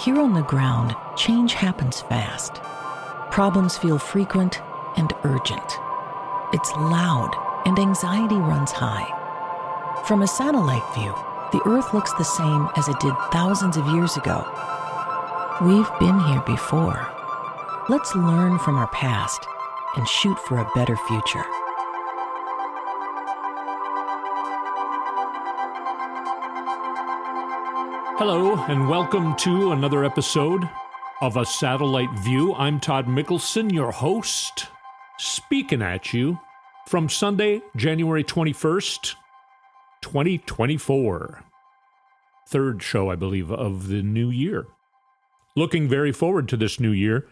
Here on the ground, change happens fast. Problems feel frequent and urgent. It's loud and anxiety runs high. From a satellite view, the Earth looks the same as it did thousands of years ago. We've been here before. Let's learn from our past and shoot for a better future. Hello, and welcome to another episode of A Satellite View. I'm Todd Mikkelson, your host, speaking at you from Sunday, January 21st, 2024. Third show, I believe, of the new year. Looking very forward to this new year.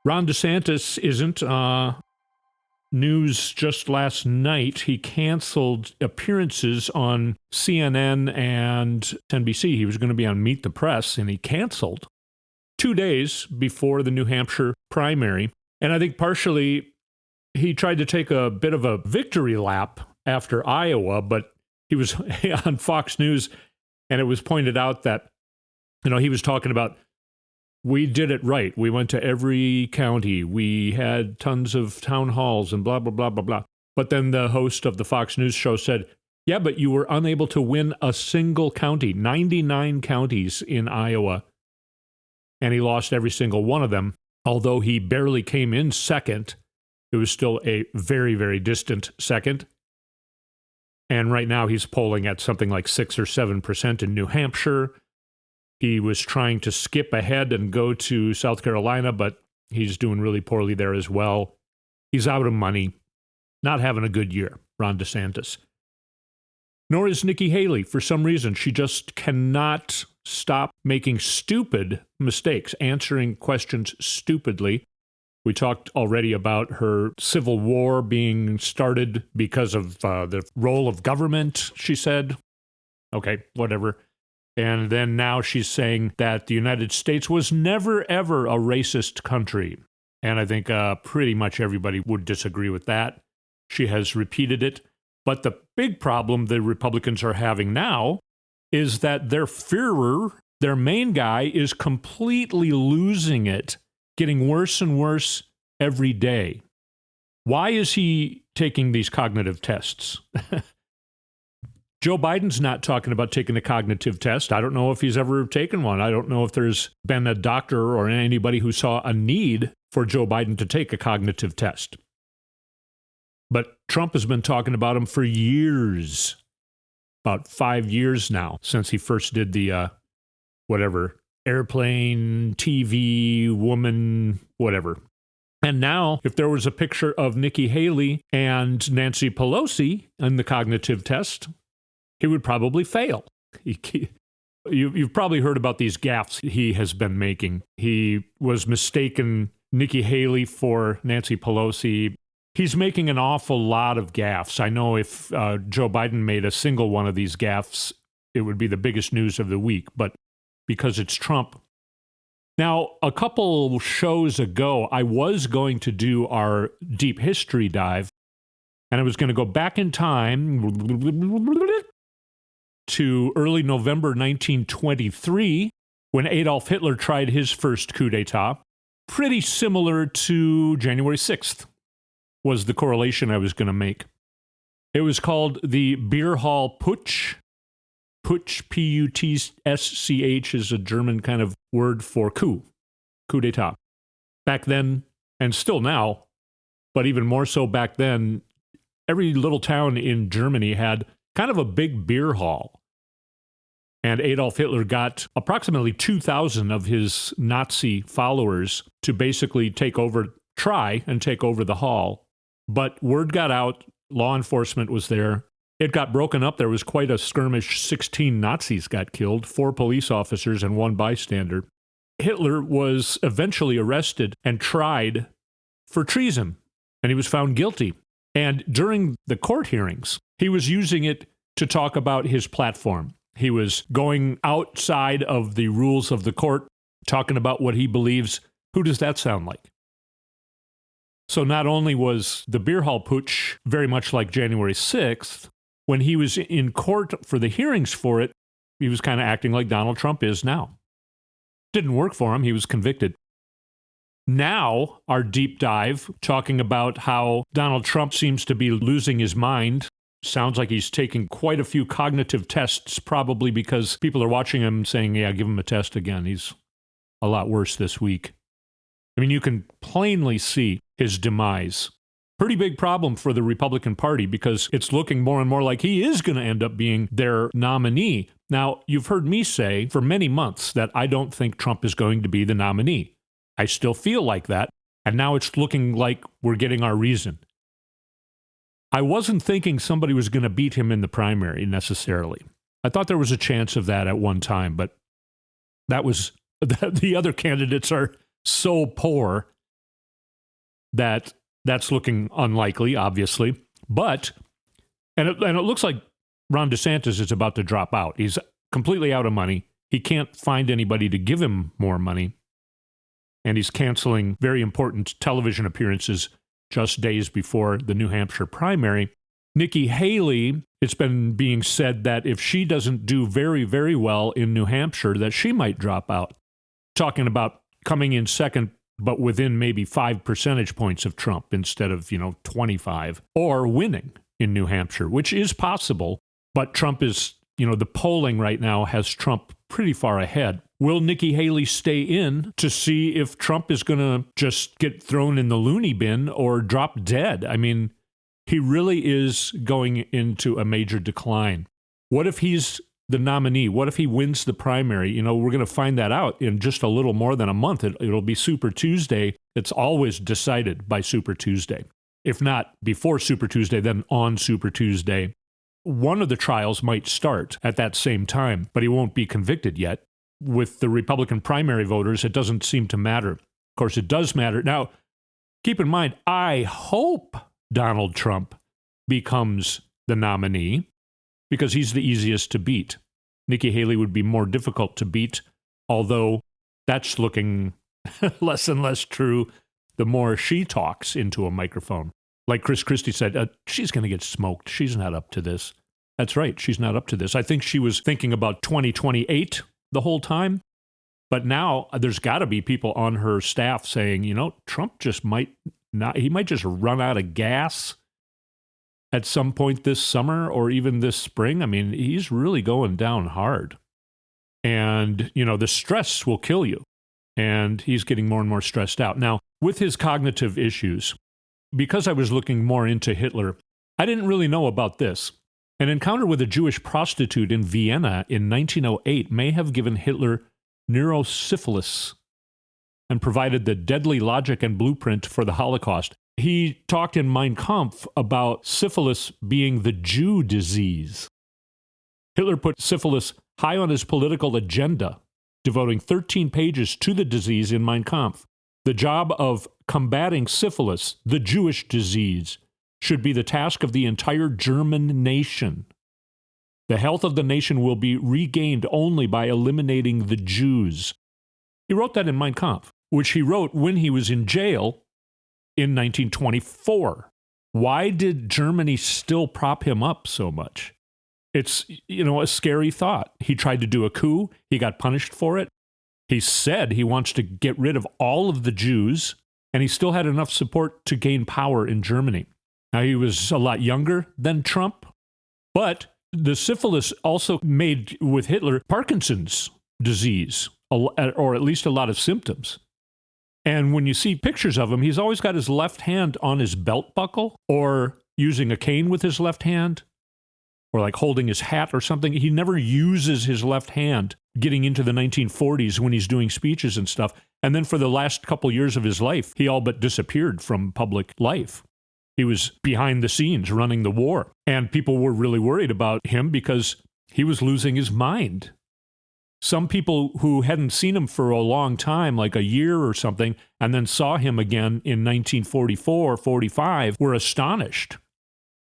Ron DeSantis isn't. News just last night, he canceled appearances on CNN and NBC. He was going to be on Meet the Press, and he canceled 2 days before the New Hampshire primary. And I think partially he tried to take a bit of a victory lap after Iowa, but he was on Fox News, and it was pointed out that, he was talking about, we did it right. We went to every county. We had tons of town halls and blah, blah, blah, blah, blah. But then the host of the Fox News show said, yeah, but you were unable to win a single county, 99 counties in Iowa. And he lost every single one of them. Although he barely came in second, it was still a very, very distant second. And right now he's polling at something like 6 or 7% in New Hampshire. He was trying to skip ahead and go to South Carolina, but he's doing really poorly there as well. He's out of money, not having a good year, Ron DeSantis. Nor is Nikki Haley. For some reason, she just cannot stop making stupid mistakes, answering questions stupidly. We talked already about her civil war being started because of the role of government, she said. Okay, whatever. And then now she's saying that the United States was never, ever a racist country. And I think pretty much everybody would disagree with that. She has repeated it. But the big problem the Republicans are having now is that their Führer, their main guy, is completely losing it, getting worse and worse every day. Why is he taking these cognitive tests? Joe Biden's not talking about taking a cognitive test. I don't know if he's ever taken one. I don't know if there's been a doctor or anybody who saw a need for Joe Biden to take a cognitive test. But Trump has been talking about him for years, about 5 years now, since he first did the, airplane, TV, woman, whatever. And now, if there was a picture of Nikki Haley and Nancy Pelosi in the cognitive test, he would probably fail. You've probably heard about these gaffes he has been making. He was mistaken Nikki Haley for Nancy Pelosi. He's making an awful lot of gaffes. I know if Joe Biden made a single one of these gaffes, it would be the biggest news of the week. But because it's Trump. Now, a couple shows ago, I was going to do our deep history dive, and I was going to go back in time to early November 1923, when Adolf Hitler tried his first coup d'etat. Pretty similar to January 6th was the correlation I was going to make. It was called the Beer Hall Putsch. Putsch, P-U-T-S-C-H, is a German kind of word for coup d'etat. Back then, and still now, but even more so back then, every little town in Germany had kind of a big beer hall. And Adolf Hitler got approximately 2,000 of his Nazi followers to basically try and take over the hall. But word got out, law enforcement was there. It got broken up. There was quite a skirmish. 16 Nazis got killed, 4 police officers and 1 bystander. Hitler was eventually arrested and tried for treason, and he was found guilty. And during the court hearings, he was using it to talk about his platform. He was going outside of the rules of the court, talking about what he believes. Who does that sound like? So not only was the beer hall putsch very much like January 6th, when he was in court for the hearings for it, he was kind of acting like Donald Trump is now. Didn't work for him. He was convicted. Now, our deep dive, talking about how Donald Trump seems to be losing his mind. Sounds like he's taking quite a few cognitive tests, probably because people are watching him saying, yeah, give him a test again. He's a lot worse this week. I mean, you can plainly see his demise. Pretty big problem for the Republican Party because it's looking more and more like he is going to end up being their nominee. Now, you've heard me say for many months that I don't think Trump is going to be the nominee. I still feel like that, and now it's looking like we're getting our reason. I wasn't thinking somebody was going to beat him in the primary necessarily. I thought there was a chance of that at one time, but that was the other candidates are so poor that that's looking unlikely, obviously. But, and it looks like Ron DeSantis is about to drop out. He's completely out of money. He can't find anybody to give him more money. And he's canceling very important television appearances just days before the New Hampshire primary. Nikki Haley, it's been being said that if she doesn't do very, very well in New Hampshire, that she might drop out. Talking about coming in second, but within maybe 5 percentage points of Trump instead of, 25, or winning in New Hampshire, which is possible. But Trump is, the polling right now has Trump pretty far ahead. Will Nikki Haley stay in to see if Trump is going to just get thrown in the loony bin or drop dead? I mean, he really is going into a major decline. What if he's the nominee? What if he wins the primary? We're going to find that out in just a little more than a month. It'll be Super Tuesday. It's always decided by Super Tuesday. If not before Super Tuesday, then on Super Tuesday. One of the trials might start at that same time, but he won't be convicted yet. With the Republican primary voters, it doesn't seem to matter. Of course, it does matter. Now, keep in mind, I hope Donald Trump becomes the nominee because he's the easiest to beat. Nikki Haley would be more difficult to beat, although that's looking less and less true the more she talks into a microphone. Like Chris Christie said, she's going to get smoked. She's not up to this. That's right. She's not up to this. I think she was thinking about 2028 the whole time. But now there's got to be people on her staff saying, Trump just might not, he might just run out of gas at some point this summer or even this spring. I mean, he's really going down hard. And, the stress will kill you. And he's getting more and more stressed out. Now, with his cognitive issues, because I was looking more into Hitler, I didn't really know about this. An encounter with a Jewish prostitute in Vienna in 1908 may have given Hitler neurosyphilis and provided the deadly logic and blueprint for the Holocaust. He talked in Mein Kampf about syphilis being the Jew disease. Hitler put syphilis high on his political agenda, devoting 13 pages to the disease in Mein Kampf. The job of combating syphilis, the Jewish disease, should be the task of the entire German nation. The health of the nation will be regained only by eliminating the Jews. He wrote that in Mein Kampf, which he wrote when he was in jail in 1924. Why did Germany still prop him up so much? It's, a scary thought. He tried to do a coup. He got punished for it. He said he wants to get rid of all of the Jews, and he still had enough support to gain power in Germany. Now, he was a lot younger than Trump, but the syphilis also made with Hitler Parkinson's disease, or at least a lot of symptoms. And when you see pictures of him, he's always got his left hand on his belt buckle or using a cane with his left hand or like holding his hat or something. He never uses his left hand getting into the 1940s when he's doing speeches and stuff. And then for the last couple years of his life, he all but disappeared from public life. He was behind the scenes running the war. And people were really worried about him because he was losing his mind. Some people who hadn't seen him for a long time, like a year or something, and then saw him again in 1944, 45, were astonished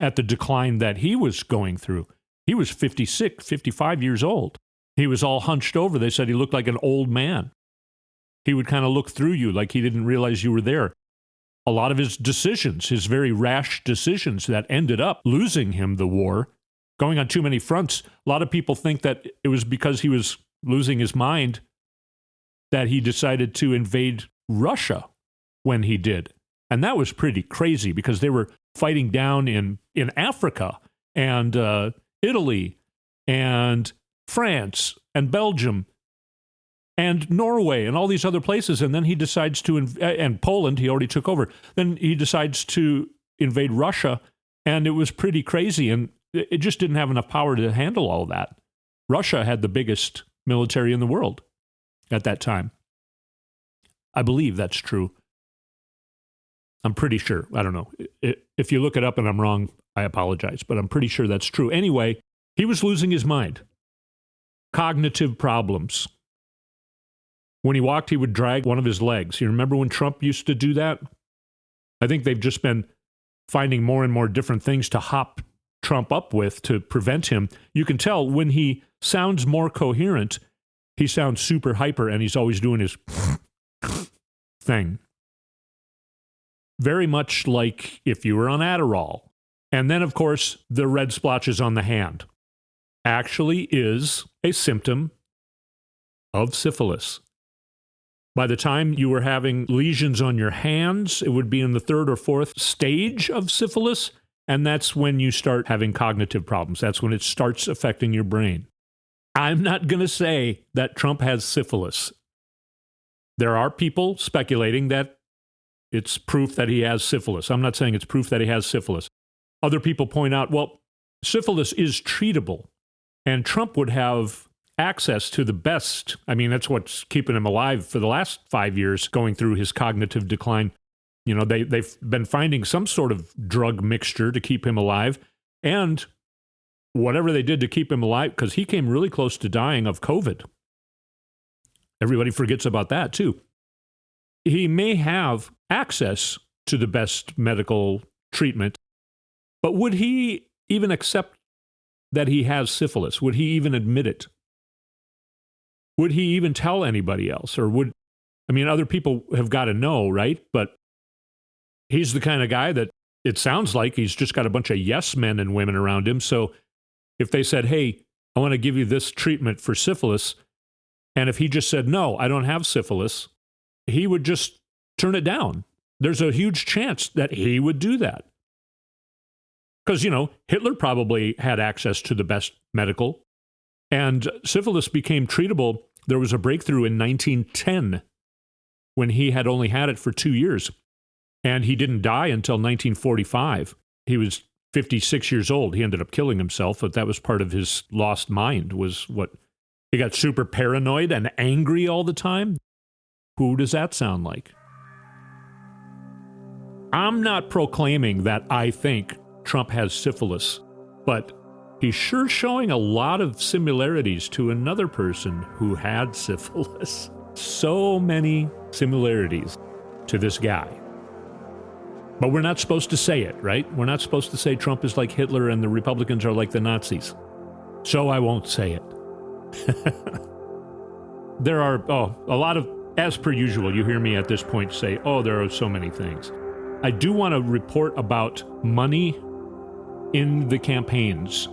at the decline that he was going through. He was 56, 55 years old. He was all hunched over. They said he looked like an old man. He would kind of look through you like he didn't realize you were there. A lot of his decisions, his very rash decisions that ended up losing him the war, going on too many fronts. A lot of people think that it was because he was losing his mind that he decided to invade Russia when he did. And that was pretty crazy because they were fighting down in Africa and Italy and France and Belgium and Norway and all these other places. And then he decides to, and Poland, he already took over. Then he decides to invade Russia, and it was pretty crazy. And it just didn't have enough power to handle all that. Russia had the biggest military in the world at that time. I believe that's true. I'm pretty sure. I don't know. If you look it up and I'm wrong, I apologize, but I'm pretty sure that's true. Anyway, he was losing his mind. Cognitive problems. When he walked, he would drag one of his legs. You remember when Trump used to do that? I think they've just been finding more and more different things to hop Trump up with to prevent him. You can tell when he sounds more coherent, he sounds super hyper and he's always doing his thing. Very much like if you were on Adderall. And then, of course, the red splotches on the hand actually is a symptom of syphilis. By the time you were having lesions on your hands, it would be in the 3rd or 4th stage of syphilis, and that's when you start having cognitive problems. That's when it starts affecting your brain. I'm not going to say that Trump has syphilis. There are people speculating that it's proof that he has syphilis. I'm not saying it's proof that he has syphilis. Other people point out, well, syphilis is treatable, and Trump would have access to the best. I mean, that's what's keeping him alive for the last 5 years, going through his cognitive decline. You know, they've been finding some sort of drug mixture to keep him alive, and whatever they did to keep him alive, because he came really close to dying of COVID. Everybody forgets about that, too. He may have access to the best medical treatment, but would he even accept that he has syphilis? Would he even admit it? Would he even tell anybody else? Or other people have got to know, right? But he's the kind of guy that it sounds like he's just got a bunch of yes men and women around him. So if they said, hey, I want to give you this treatment for syphilis, and if he just said, no, I don't have syphilis, he would just turn it down. There's a huge chance that he would do that. Because, Hitler probably had access to the best medical, and syphilis became treatable. There was a breakthrough in 1910 when he had only had it for 2 years, and he didn't die until 1945. He was 56 years old. He ended up killing himself, but that was part of his lost mind, was what he got super paranoid and angry all the time. Who does that sound like? I'm not proclaiming that I think Trump has syphilis, but he's sure showing a lot of similarities to another person who had syphilis. So many similarities to this guy. But we're not supposed to say it, right? We're not supposed to say Trump is like Hitler and the Republicans are like the Nazis. So I won't say it. There are, a lot of, as per usual, you hear me at this point say, there are so many things. I do want to report about money in the campaigns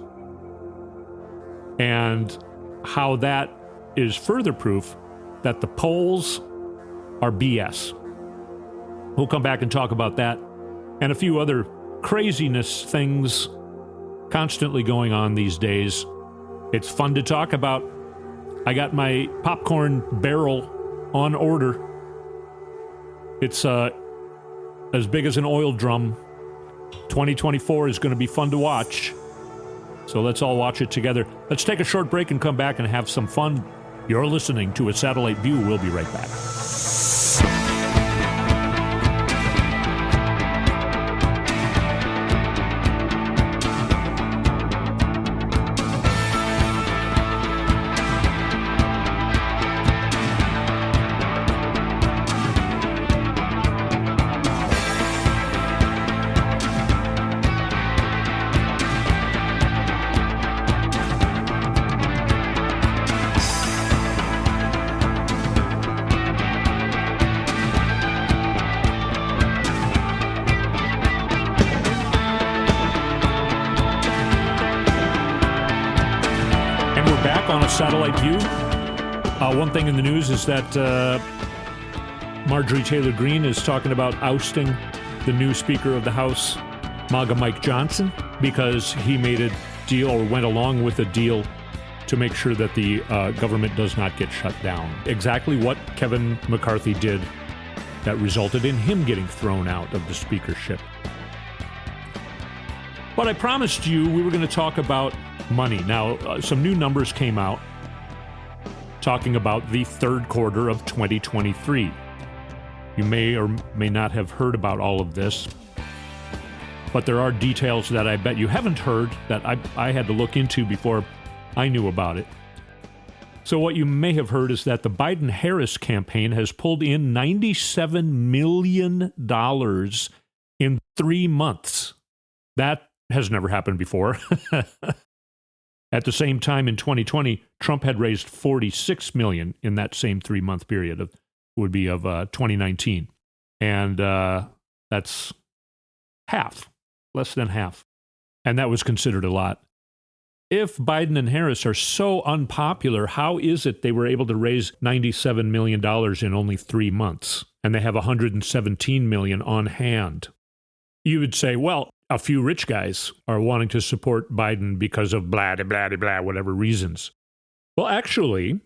and how that is further proof that the polls are BS. We'll come back and talk about that and a few other craziness things constantly going on these days. It's fun to talk about. I got my popcorn barrel on order. It's as big as an oil drum. 2024 is going to be fun to watch. So let's all watch it together. Let's take a short break and come back and have some fun. You're listening to A Satellite View. We'll be right back. Satellite View. One thing in the news is that Marjorie Taylor Greene is talking about ousting the new Speaker of the House, MAGA Mike Johnson, because he made a deal or went along with a deal to make sure that the government does not get shut down. Exactly what Kevin McCarthy did that resulted in him getting thrown out of the speakership. But I promised you we were going to talk about money. Now, some new numbers came out talking about the third quarter of 2023. You may or may not have heard about all of this, but there are details that I bet you haven't heard that I had to look into before I knew about it. So what you may have heard is that the Biden-Harris campaign has pulled in $97 million in 3 months. That has never happened before. At the same time, in 2020, Trump had raised $46 million in that same 3-month period of 2019. And that's half, less than half. And that was considered a lot. If Biden and Harris are so unpopular, how is it they were able to raise $97 million in only 3 months? And they have $117 million on hand. You would say, well, a few rich guys are wanting to support Biden because of blah, blah, blah, blah, whatever reasons. Well, actually,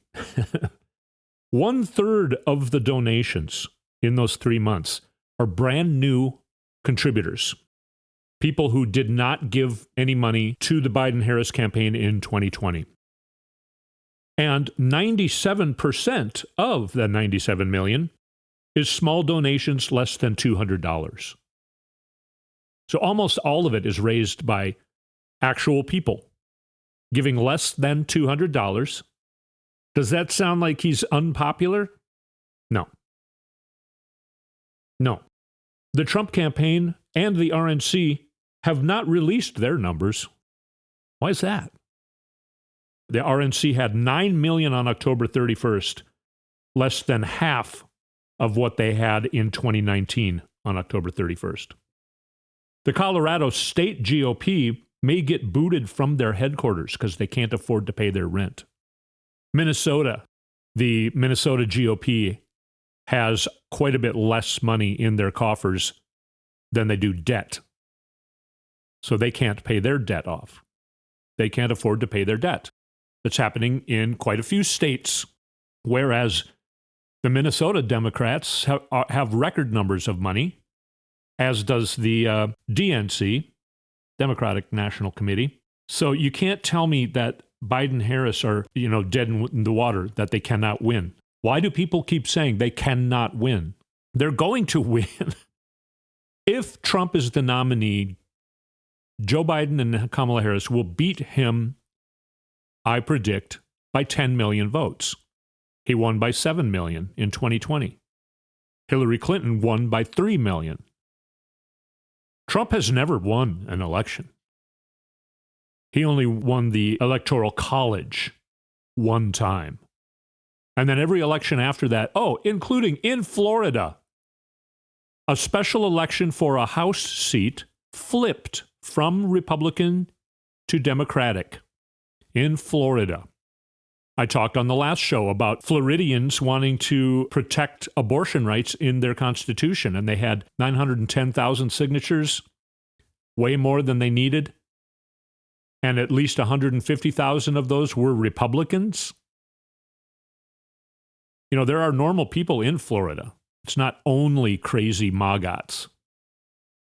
1/3 of the donations in those 3 months are brand new contributors. People who did not give any money to the Biden-Harris campaign in 2020. And 97% of the $97 million is small donations less than $200. So almost all of it is raised by actual people giving less than $200. Does that sound like he's unpopular? No. No. The Trump campaign and the RNC have not released their numbers. Why is that? The RNC had 9 million on October 31st, less than half of what they had in 2019 on October 31st. The Colorado State GOP may get booted from their headquarters because they can't afford to pay their rent. Minnesota, the Minnesota GOP has quite a bit less money in their coffers than they do debt. So they can't pay their debt off. They can't afford to pay their debt. That's happening in quite a few states, whereas the Minnesota Democrats have record numbers of money, as does the DNC, Democratic National Committee. So you can't tell me that Biden-Harris are, dead in the water, that they cannot win. Why do people keep saying they cannot win? They're going to win. If Trump is the nominee, Joe Biden and Kamala Harris will beat him, I predict, by 10 million votes. He won by 7 million in 2020. Hillary Clinton won by 3 million. Trump has never won an election. He only won the Electoral College one time. And then every election after that, including in Florida, a special election for a House seat flipped from Republican to Democratic in Florida. I talked on the last show about Floridians wanting to protect abortion rights in their Constitution, and they had 910,000 signatures, way more than they needed, and at least 150,000 of those were Republicans. There are normal people in Florida. It's not only crazy MAGAs.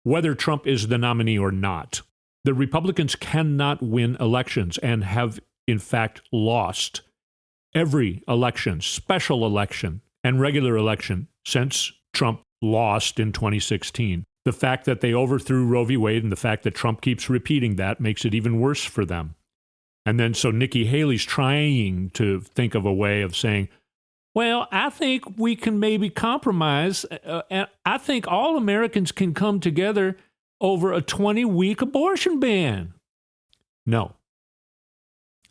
Whether Trump is the nominee or not, the Republicans cannot win elections and have, in fact, lost every election, special election, and regular election since Trump lost in 2016. The fact that they overthrew Roe v. Wade and the fact that Trump keeps repeating that makes it even worse for them. And then so Nikki Haley's trying to think of a way of saying, well, I think we can maybe compromise, and I think all Americans can come together over a 20-week abortion ban. No.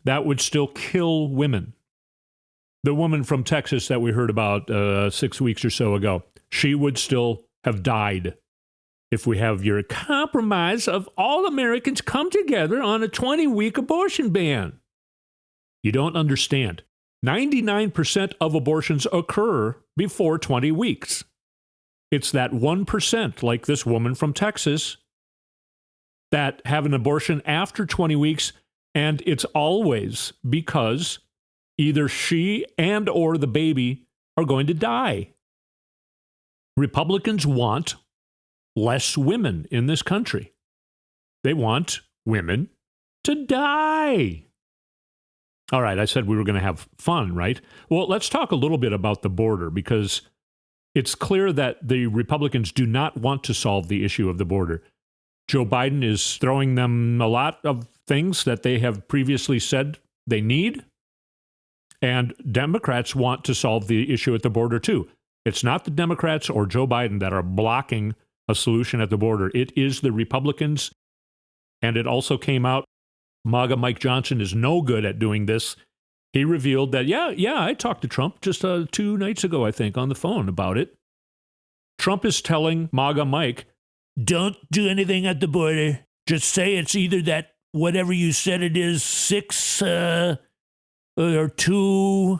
That would still kill women. The woman from Texas that we heard about 6 weeks or so ago, she would still have died if we have your compromise of all Americans come together on a 20-week abortion ban. You don't understand. 99% of abortions occur before 20 weeks. It's that 1%, like this woman from Texas, that have an abortion after 20 weeks, and it's always because either she and or the baby are going to die. Republicans want less women in this country. They want women to die. All right, I said we were going to have fun, right? Well, let's talk a little bit about the border, because it's clear that the Republicans do not want to solve the issue of the border. Joe Biden is throwing them a lot of things that they have previously said they need, and Democrats want to solve the issue at the border too. It's not the Democrats or Joe Biden that are blocking a solution at the border. It is the Republicans, and it also came out MAGA Mike Johnson is no good at doing this. He revealed that, I talked to Trump just 2 nights ago, I think, on the phone about it. Trump is telling MAGA Mike, don't do anything at the border. Just say it's either that whatever you said it is, 6 or 2,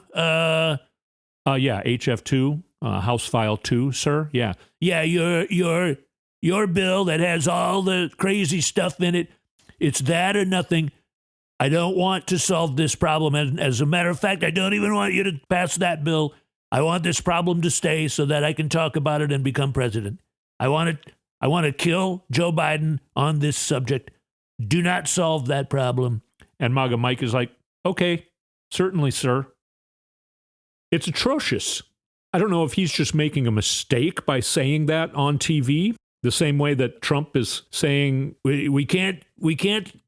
HF2, House File 2, sir. Yeah, your bill that has all the crazy stuff in it. It's that or nothing. I don't want to solve this problem. And as a matter of fact, I don't even want you to pass that bill. I want this problem to stay so that I can talk about it and become president. I want to kill Joe Biden on this subject. Do not solve that problem. And MAGA Mike is like, okay, certainly, sir. It's atrocious. I don't know if he's just making a mistake by saying that on TV. The same way that Trump is saying we can't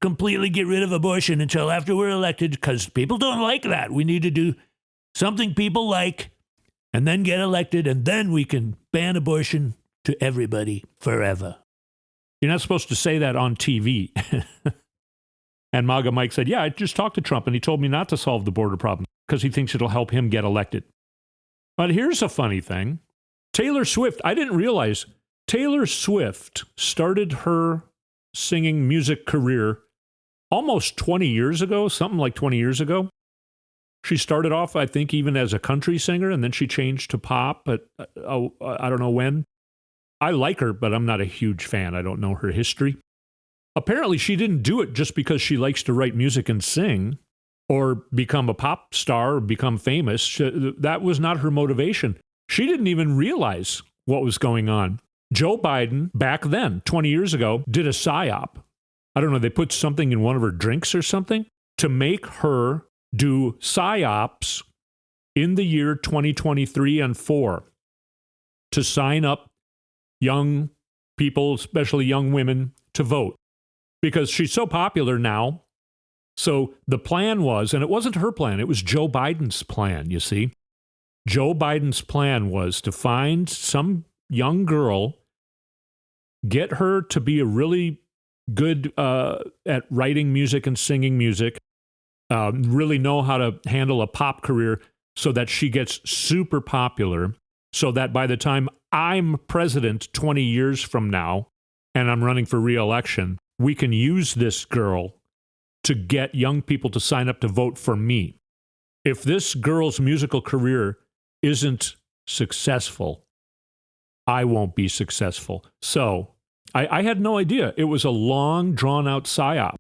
completely get rid of abortion until after we're elected because people don't like that. We need to do something people like and then get elected, and then we can ban abortion to everybody forever. You're not supposed to say that on TV. And MAGA Mike said, I just talked to Trump and he told me not to solve the border problem because he thinks it'll help him get elected. But here's a funny thing. Taylor Swift, I didn't realize Taylor Swift started her singing music career almost 20 years ago, something like 20 years ago. She started off, I think, even as a country singer, and then she changed to pop, but I don't know when. I like her, but I'm not a huge fan. I don't know her history. Apparently, she didn't do it just because she likes to write music and sing or become a pop star or become famous. That was not her motivation. She didn't even realize what was going on. Joe Biden, back then, 20 years ago, did a psyop. I don't know, they put something in one of her drinks or something to make her do psyops in the year 2023 and 4 to sign up young people, especially young women, to vote. Because she's so popular now. So the plan was, and it wasn't her plan, it was Joe Biden's plan, you see. Joe Biden's plan was to find some young girl, get her to be a really good at writing music and singing music, really know how to handle a pop career so that she gets super popular, so that by the time I'm president 20 years from now and I'm running for re-election, we can use this girl to get young people to sign up to vote for me. If this girl's musical career isn't successful, I won't be successful. So I had no idea. It was a long, drawn-out psyop.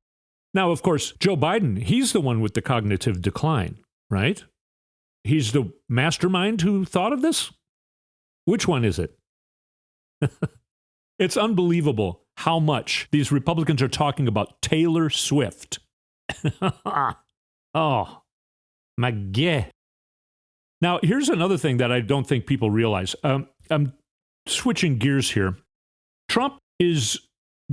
Now, of course, Joe Biden, he's the one with the cognitive decline, right? He's the mastermind who thought of this? Which one is it? It's unbelievable how much these Republicans are talking about Taylor Swift. Oh, my God. Now, here's another thing that I don't think people realize. I'm switching gears here. Trump is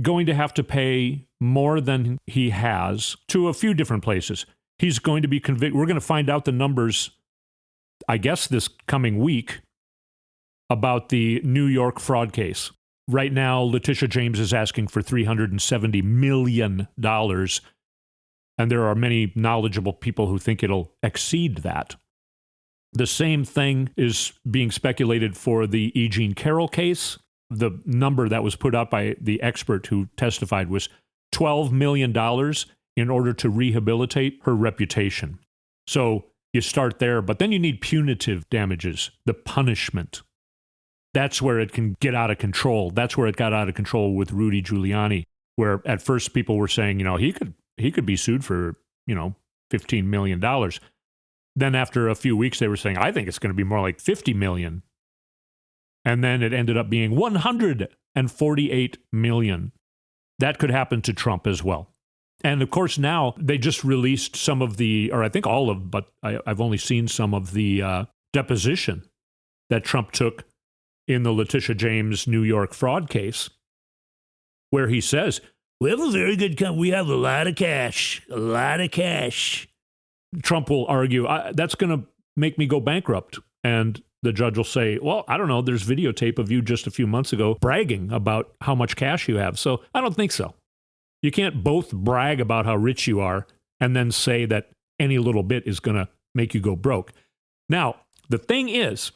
going to have to pay more than he has to a few different places. He's going to be convicted. We're going to find out the numbers, I guess, this coming week about the New York fraud case. Right now, Letitia James is asking for $370 million, and there are many knowledgeable people who think it'll exceed that. The same thing is being speculated for the E. Jean Carroll case. The number that was put out by the expert who testified was $12 million in order to rehabilitate her reputation. So You start there, but then you need punitive damages, the punishment. That's where it can get out of control. That's where it got out of control with Rudy Giuliani, where at first people were saying, he could be sued for, $15 million. Then after a few weeks, they were saying, I think it's going to be more like $50 million. And then it ended up being $148 million. That could happen to Trump as well. And of course, now they just released some of or I think all of, but I've only seen some of the deposition that Trump took in the Letitia James New York fraud case, where he says, we have a very good we have a lot of cash. Trump will argue, that's going to make me go bankrupt. And the judge will say, well, I don't know, there's videotape of you just a few months ago bragging about how much cash you have. So I don't think so. You can't both brag about how rich you are and then say that any little bit is going to make you go broke. Now, the thing is,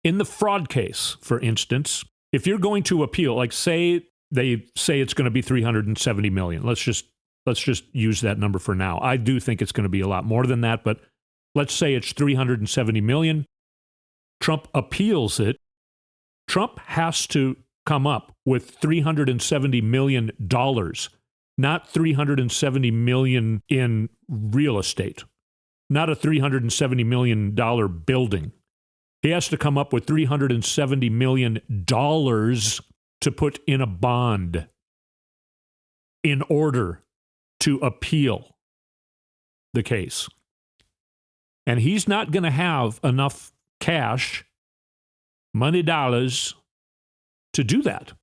in the fraud case, for instance, if you're going to appeal, like say they say it's going to be $370 million. Let's just use that number for now. I do think it's going to be a lot more than that, but let's say it's $370 million. Trump appeals it. Trump has to come up with $370 million, not $370 million in real estate, not a $370 million building. He has to come up with $370 million to put in a bond in order to appeal the case. And he's not going to have enough cash, money dollars, to do that.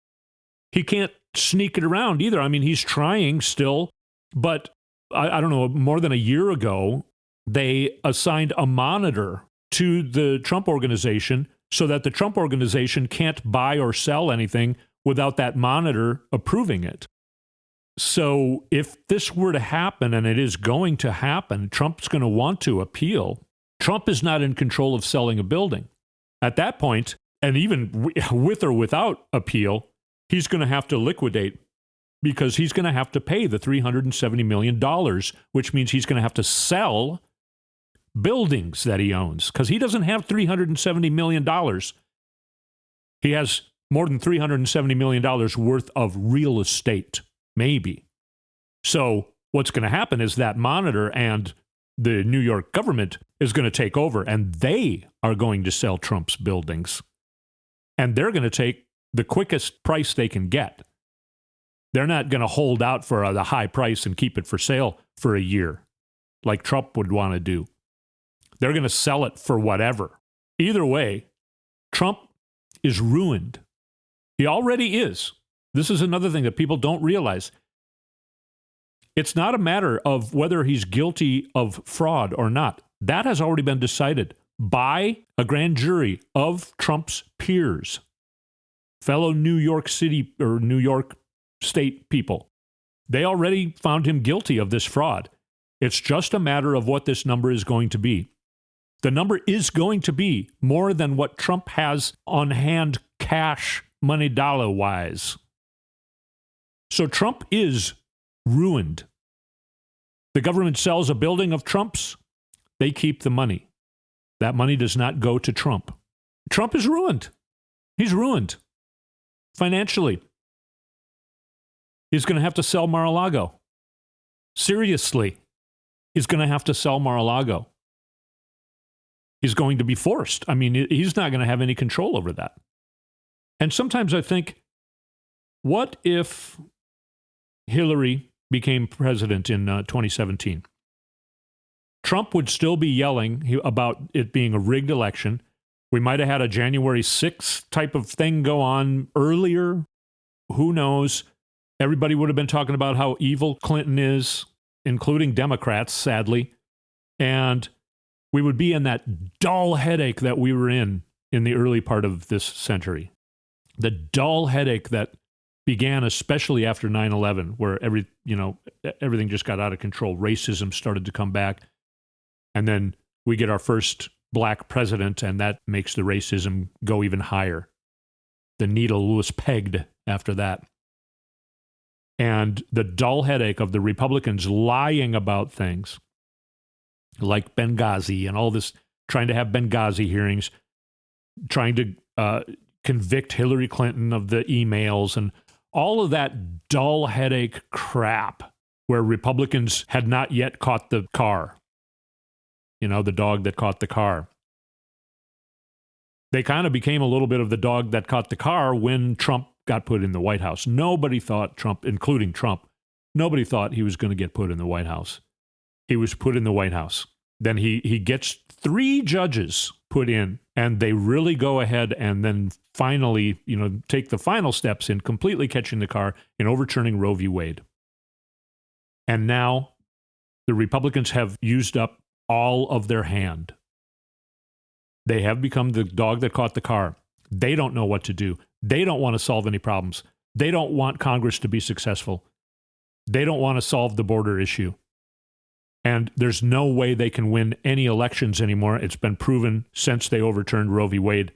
He can't sneak it around either. I mean, he's trying still, but I don't know, more than a year ago, they assigned a monitor to the Trump organization so that the Trump organization can't buy or sell anything without that monitor approving it. So if this were to happen, and it is going to happen, Trump's going to want to appeal. Trump is not in control of selling a building. At that point, and even with or without appeal, he's going to have to liquidate because he's going to have to pay the $370 million, which means he's going to have to sell buildings that he owns because he doesn't have $370 million. He has more than $370 million worth of real estate, maybe. So what's going to happen is that monitor and the New York government is going to take over, and they are going to sell Trump's buildings. And they're going to take the quickest price they can get. They're not going to hold out for the high price and keep it for sale for a year like Trump would want to do. They're going to sell it for whatever. Either way, Trump is ruined. He already is. This is another thing that people don't realize. It's not a matter of whether he's guilty of fraud or not. That has already been decided by a grand jury of Trump's peers, fellow New York City or New York State people. They already found him guilty of this fraud. It's just a matter of what this number is going to be. The number is going to be more than what Trump has on hand cash, money, dollar-wise. So Trump is ruined. The government sells a building of Trump's, they keep the money. That money does not go to Trump. Trump is ruined. He's ruined financially. He's going to have to sell Mar-a-Lago. Seriously, he's going to have to sell Mar-a-Lago. He's going to be forced. I mean, he's not going to have any control over that. And sometimes I think, what if Hillary became president in 2017? Trump would still be yelling about it being a rigged election. We might have had a January 6th type of thing go on earlier. Who knows? Everybody would have been talking about how evil Clinton is, including Democrats, sadly. And we would be in that dull headache that we were in the early part of this century. The dull headache that began especially after 9/11, where everything just got out of control. Racism started to come back. And then we get our first black president, and that makes the racism go even higher. The needle was pegged after that. And the dull headache of the Republicans lying about things like Benghazi and all this, trying to have Benghazi hearings, trying to convict Hillary Clinton of the emails and all of that dull headache crap where Republicans had not yet caught the car. You know, the dog that caught the car. They kind of became a little bit of the dog that caught the car when Trump got put in the White House. Nobody thought Trump, including Trump, nobody thought he was going to get put in the White House. He was put in the White House. Then he gets 3 judges put in, and they really go ahead and then finally, you know, take the final steps in completely catching the car and overturning Roe v. Wade. And now the Republicans have used up all of their hand. They have become the dog that caught the car. They don't know what to do. They don't want to solve any problems. They don't want Congress to be successful. They don't want to solve the border issue. And there's no way they can win any elections anymore. It's been proven since they overturned Roe v. Wade.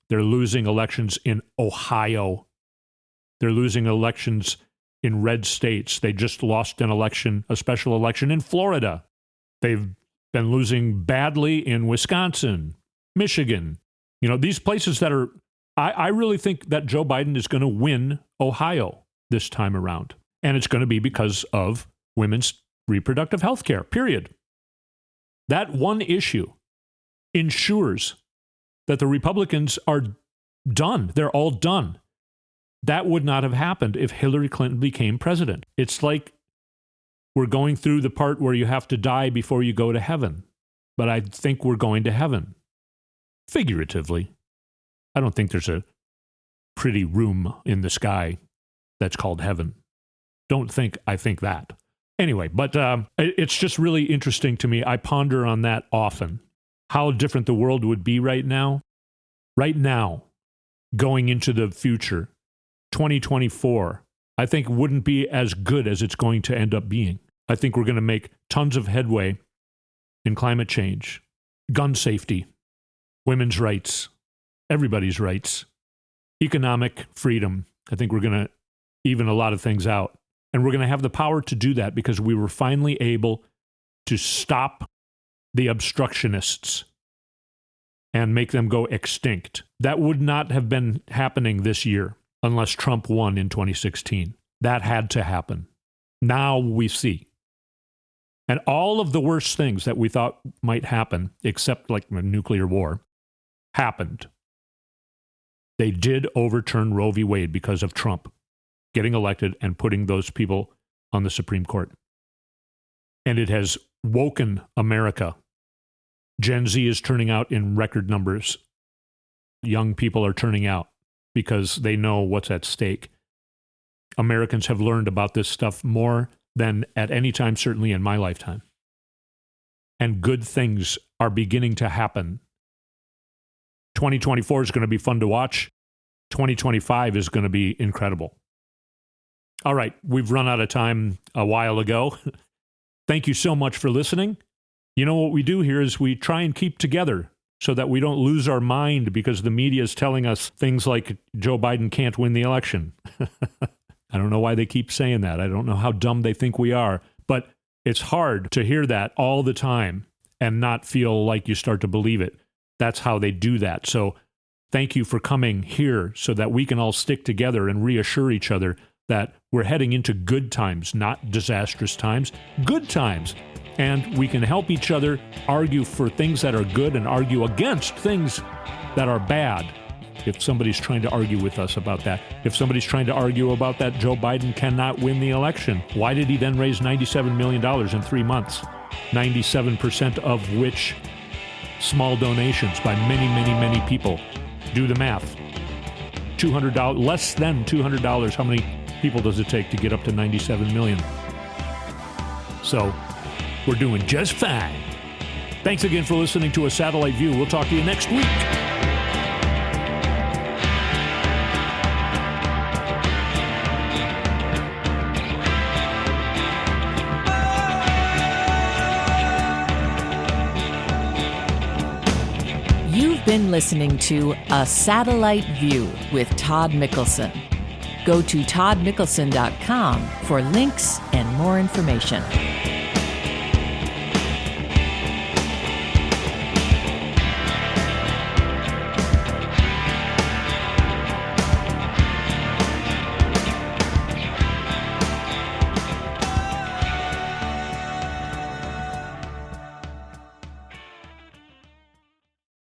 They're losing elections in Ohio. They're losing elections in red states. They just lost an election, a special election in Florida. They've been losing badly in Wisconsin, Michigan. You know, these places that are, I really think that Joe Biden is going to win Ohio this time around. And it's going to be because of women's reproductive health care, period. That one issue ensures that the Republicans are done. They're all done. That would not have happened if Hillary Clinton became president. It's like we're going through the part where you have to die before you go to heaven. But I think we're going to heaven. Figuratively. I don't think there's a pretty room in the sky that's called heaven. I think that. Anyway, but it's just really interesting to me. I ponder on that often. How different the world would be right now. Right now, going into the future, 2024, I think wouldn't be as good as it's going to end up being. I think we're going to make tons of headway in climate change, gun safety, women's rights, everybody's rights, economic freedom. I think we're going to even a lot of things out. And we're going to have the power to do that because we were finally able to stop the obstructionists and make them go extinct. That would not have been happening this year unless Trump won in 2016. That had to happen. Now we see. And all of the worst things that we thought might happen, except like a nuclear war, happened. They did overturn Roe v. Wade because of Trump getting elected and putting those people on the Supreme Court. And it has woken America. Gen Z is turning out in record numbers. Young people are turning out because they know what's at stake. Americans have learned about this stuff more than at any time, certainly in my lifetime. And good things are beginning to happen. 2024 is going to be fun to watch. 2025 is going to be incredible. All right, we've run out of time a while ago. Thank you so much for listening. You know what we do here is we try and keep together so that we don't lose our mind because the media is telling us things like Joe Biden can't win the election. I don't know why they keep saying that. I don't know how dumb they think we are, but it's hard to hear that all the time and not feel like you start to believe it. That's how they do that. So thank you for coming here so that we can all stick together and reassure each other that we're heading into good times, not disastrous times, good times. And we can help each other argue for things that are good and argue against things that are bad. If somebody's trying to argue with us about that, if somebody's trying to argue about that Joe Biden cannot win the election, why did he then raise $97 million in 3 months? 97% of which small donations by many, many, many people. Do the math. $200, less than $200. How many people does it take to get up to 97 million? So we're doing just fine. Thanks again for listening to A Satellite View. We'll talk to you next week. You've been listening to A Satellite View with Todd Mikkelson. Go to toddmikkelson.com for links and more information.